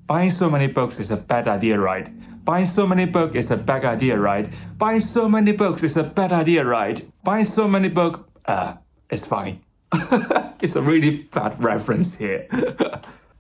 Buying so many books is a bad idea, right? Buying so many books is a bad idea, right? Buying so many books is a bad idea, right? Buying so many books, it's fine. It's a really bad reference here.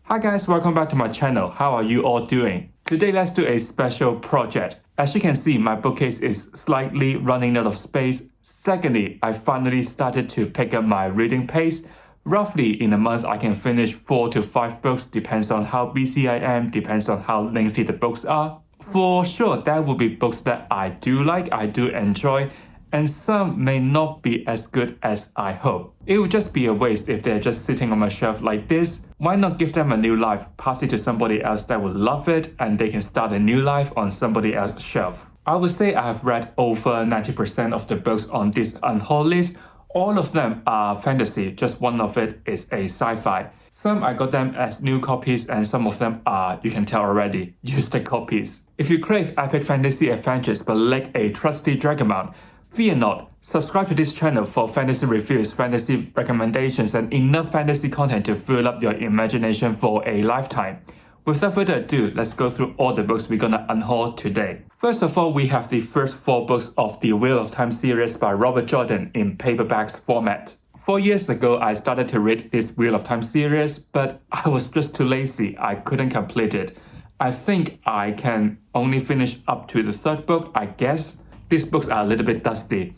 Hi guys, welcome back to my channel. How are you all doing? Today let's do a special project. As you can see, my bookcase is slightly running out of space. Secondly, I finally started to pick up my reading pace. Roughly in a month, I can finish 4 to 5 books, depends on how busy I am, depends on how lengthy the books are. For sure, there will be books that I do like, I do enjoy, and some may not be as good as I hope. It would just be a waste if they're just sitting on my shelf like this. Why not give them a new life, pass it to somebody else that will love it, and they can start a new life on somebody else's shelf. I would say I have read over 90% of the books on this Unhaul list. All of them are fantasy, just one of it is a sci-fi. Some I got them as new copies and some of them are, you can tell already, used copies. If you crave epic fantasy adventures but lack a trusty dragon mount, fear not. Subscribe to this channel for fantasy reviews, fantasy recommendations, and enough fantasy content to fill up your imagination for a lifetime. Without further ado, let's go through all the books we're gonna unhaul today. First of all, we have the first 4 books of the Wheel of Time series by Robert Jordan in paperbacks format. 4 years ago, I started to read this Wheel of Time series, but I was just too lazy. I couldn't complete it. I think I can only finish up to the 3rd book, I guess. These books are a little bit dusty.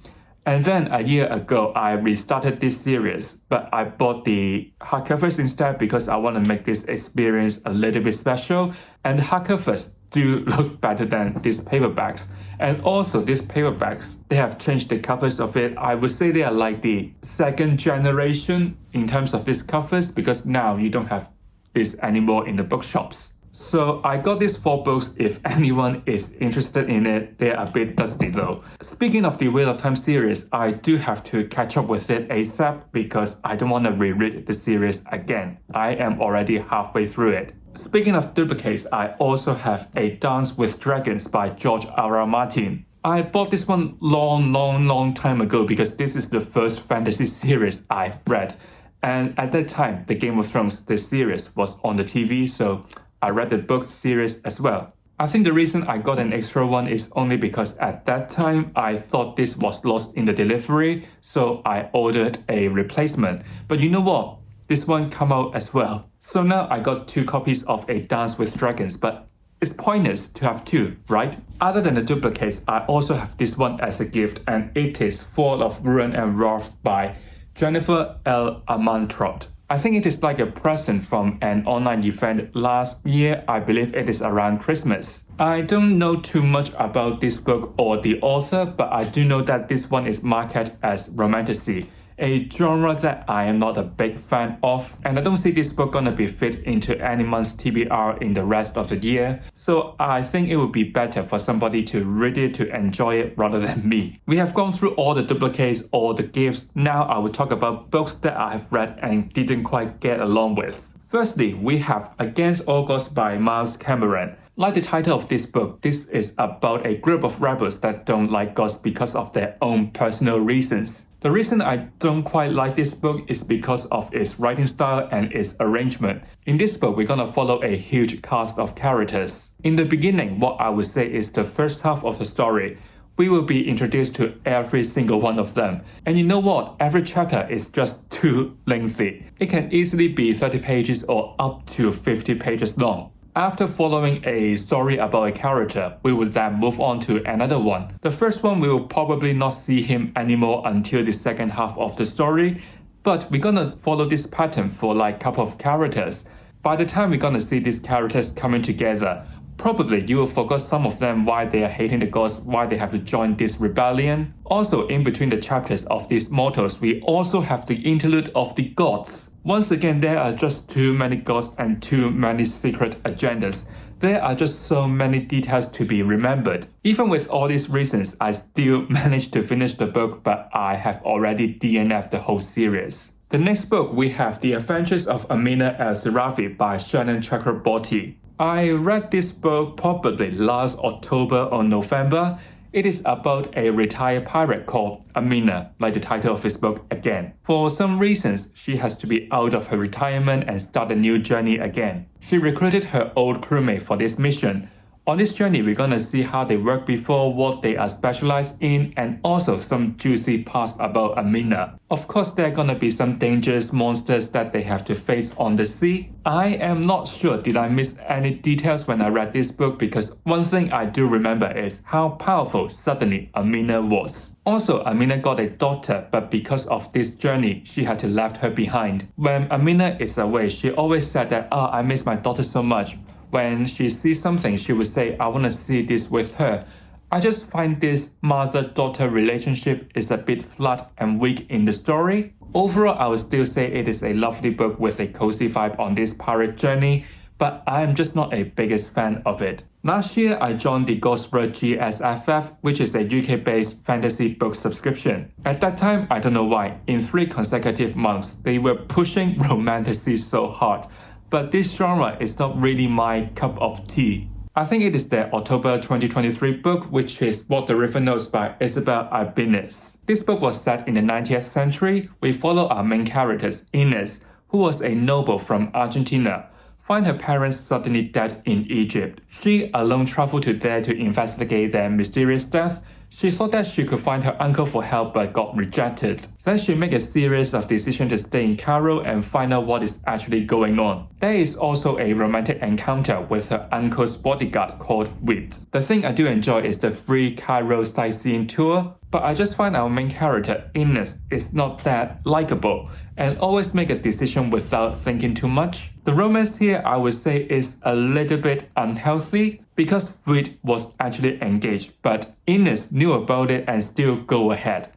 And then a year ago, I restarted this series, but I bought the hardcovers instead because I want to make this experience a little bit special. And the hardcovers do look better than these paperbacks. And also these paperbacks, they have changed the covers of it. I would say they are like the 2nd generation in terms of these covers because now you don't have this anymore in the bookshops. So I got these 4 books if anyone is interested in it. They're a bit dusty though. Speaking of the Wheel of Time series, I do have to catch up with it ASAP because I don't want to reread the series again. I am already halfway through it. Speaking of duplicates, I also have A Dance with Dragons by George R.R. Martin. I bought this one long time ago because this is the first fantasy series I've read. And at that time, the Game of Thrones, the series, was on the TV, so I read the book series as well. I think the reason I got an extra one is only because at that time I thought this was lost in the delivery, so I ordered a replacement. But you know what? This one came out as well. So now I got 2 copies of A Dance with Dragons, but it's pointless to have 2, right? Other than the duplicates, I also have this one as a gift, and it is Fall of Ruin and Wrath by Jennifer L. Armentrout. I think it is like a present from an online event last year. I believe it is around Christmas. I don't know too much about this book or the author, but I do know that this one is marketed as romantasy, a genre that I am not a big fan of, and I don't see this book gonna be fit into anyone's TBR in the rest of the year, so I think it would be better for somebody to read it to enjoy it rather than me. We have gone through all the duplicates, all the gifts. Now I will talk about books that I have read and didn't quite get along with. Firstly, we have Against All Gods by Miles Cameron. Like the title of this book, this is about a group of rebels that don't like gods because of their own personal reasons. The reason I don't quite like this book is because of its writing style and its arrangement. In this book, we're gonna follow a huge cast of characters. In the beginning, what I would say is the first half of the story, we will be introduced to every single one of them. And you know what? Every chapter is just too lengthy. It can easily be 30 pages or up to 50 pages long. After following a story about a character, we will then move on to another one. The first one, we will probably not see him anymore until the second half of the story, but we're gonna follow this pattern for like a couple of characters. By the time we're gonna see these characters coming together, probably you will forget some of them, why they are hating the gods, why they have to join this rebellion. Also, in between the chapters of these mortals, we also have the interlude of the gods. Once again, there are just too many gods and too many secret agendas. There are just so many details to be remembered. Even with all these reasons, I still managed to finish the book, but I have already DNF'd the whole series. The next book, we have The Adventures of Amina El-Sirafi by Shannon Chakraborty. I read this book probably last October or November. It is about a retired pirate called Amina, like the title of his book again. For some reasons, she has to be out of her retirement and start a new journey again. She recruited her old crewmate for this mission. On this journey, we're gonna see how they worked before, what they are specialized in, and also some juicy parts about Amina. Of course, there are gonna be some dangerous monsters that they have to face on the sea. I am not sure did I miss any details when I read this book, because one thing I do remember is how powerful suddenly Amina was. Also, Amina got a daughter, but because of this journey, she had to left her behind. When Amina is away, she always said that, I miss my daughter so much. When she sees something, she would say, I want to see this with her. I just find this mother-daughter relationship is a bit flat and weak in the story. Overall, I would still say it is a lovely book with a cozy vibe on this pirate journey, but I am just not a biggest fan of it. Last year, I joined the Ghostword GSFF, which is a UK-based fantasy book subscription. At that time, I don't know why, in 3 consecutive months, they were pushing romantasy so hard. But this genre is not really my cup of tea. I think it is the October 2023 book, which is What the River Knows by Isabel Albéniz. This book was set in the 19th century. We follow our main characters, Ines, who was a noble from Argentina, find her parents suddenly dead in Egypt. She alone traveled to there to investigate their mysterious death. She thought that she could find her uncle for help but got rejected. Then she made a series of decisions to stay in Cairo and find out what is actually going on. There is also a romantic encounter with her uncle's bodyguard called Wit. The thing I do enjoy is the free Cairo sightseeing tour, but I just find our main character, Ines, is not that likable and always make a decision without thinking too much. The romance here I would say is a little bit unhealthy because Wit was actually engaged, but Ines knew about it and still go ahead.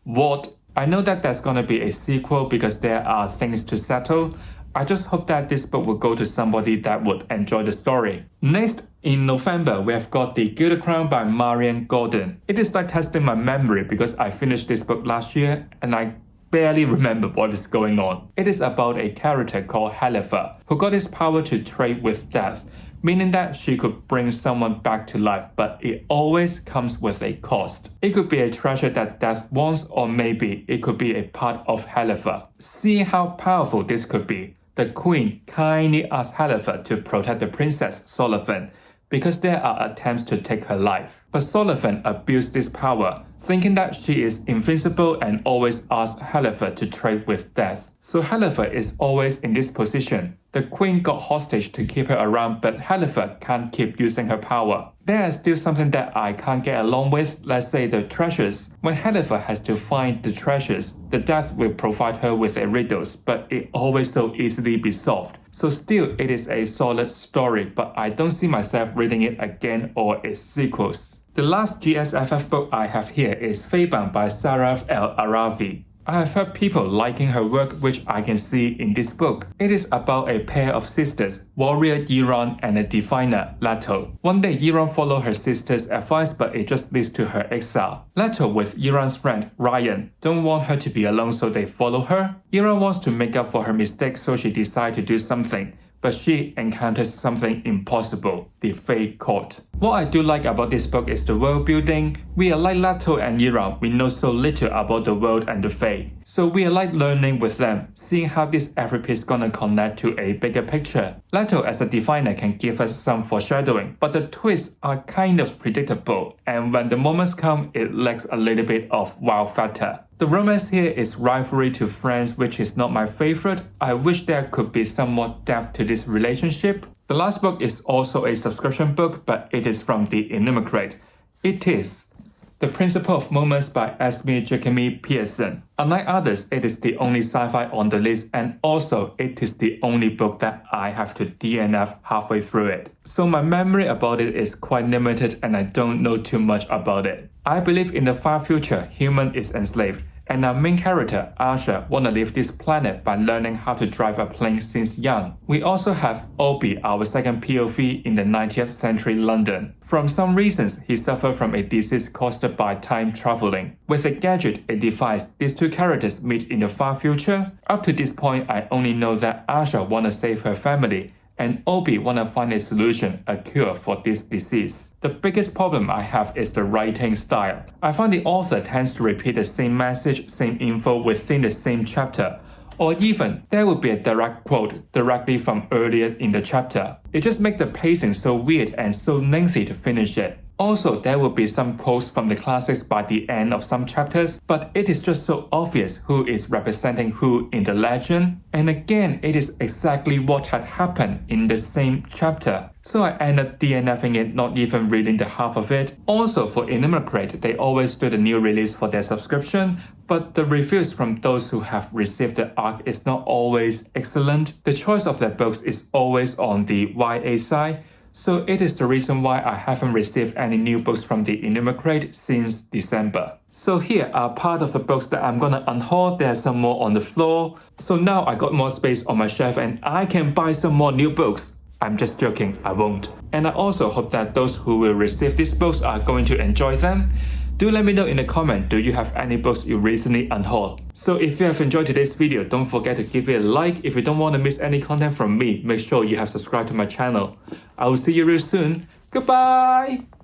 What? I know that there's gonna be a sequel because there are things to settle. I just hope that this book will go to somebody that would enjoy the story. Next, in November, we have got The Gilded Crown by Marianne Gordon. It is like testing my memory because I finished this book last year and I barely remember what is going on. It is about a character called Helifa who got his power to trade with death, meaning that she could bring someone back to life, but it always comes with a cost. It could be a treasure that death wants, or maybe it could be a part of Helifa. Seeing how powerful this could be, the queen kindly asked Helifa to protect the princess Sullivan because there are attempts to take her life. But Sullivan abused this power, thinking that she is invincible and always asks Helifa to trade with death. So Helifa is always in this position. The queen got hostage to keep her around, but Helifa can't keep using her power. There is still something that I can't get along with, let's say the treasures. When Helifa has to find the treasures, the death will provide her with a riddles, but it always so easily be solved. So still it is a solid story, but I don't see myself reading it again or its sequels. The last GSFF book I have here is Feiban by Sarah El Aravi. I have heard people liking her work, which I can see in this book. It is about a pair of sisters, warrior Yiran and a diviner, Leto. One day Yiran followed her sister's advice, but it just leads to her exile. Leto with Yiran's friend, Ryan, don't want her to be alone, so they follow her. Yiran wants to make up for her mistake, so she decides to do something. But she encounters something impossible, the Fae Court. What I do like about this book is the world building. We are like Leto and Yiran, we know so little about the world and the Fae. So we are like learning with them, seeing how this every piece gonna connect to a bigger picture. Leto as a diviner can give us some foreshadowing, but the twists are kind of predictable, and when the moments come, it lacks a little bit of wow factor. The romance here is rivalry to friends, which is not my favorite. I wish there could be some more depth to this relationship. The last book is also a subscription book, but it is from the Immigrate. It is The Principle of Moments by Esme Jacqueline Pearson. Unlike others, it is the only sci-fi on the list, and also it is the only book that I have to DNF halfway through it. So my memory about it is quite limited and I don't know too much about it. I believe in the far future, human is enslaved, and our main character, Asha, wanna leave this planet by learning how to drive a plane since young. We also have Obi, our second POV in the 19th century London. From some reasons, he suffered from a disease caused by time traveling. With a gadget, a device, these two characters meet in the far future. Up to this point, I only know that Asha wanna save her family, and Obi wanna find a solution, a cure for this disease. The biggest problem I have is the writing style. I find the author tends to repeat the same message, same info within the same chapter. Or even, there would be a direct quote directly from earlier in the chapter. It just makes the pacing so weird and so lengthy to finish it. Also, there will be some quotes from the classics by the end of some chapters, but it is just so obvious who is representing who in the legend. And again, it is exactly what had happened in the same chapter. So I end up DNFing it, not even reading the half of it. Also, for Unimmigrate, they always do the new release for their subscription, but the reviews from those who have received the arc is not always excellent. The choice of their books is always on the YA side. So it is the reason why I haven't received any new books from the Unimmigrate since December. So here are part of the books that I'm gonna unhaul. There's some more on the floor. So now I got more space on my shelf and I can buy some more new books. I'm just joking, I won't. And I also hope that those who will receive these books are going to enjoy them. Do let me know in the comment, do you have any books you recently unhauled? So if you have enjoyed today's video, don't forget to give it a like. If you don't want to miss any content from me, make sure you have subscribed to my channel. I will see you real soon. Goodbye!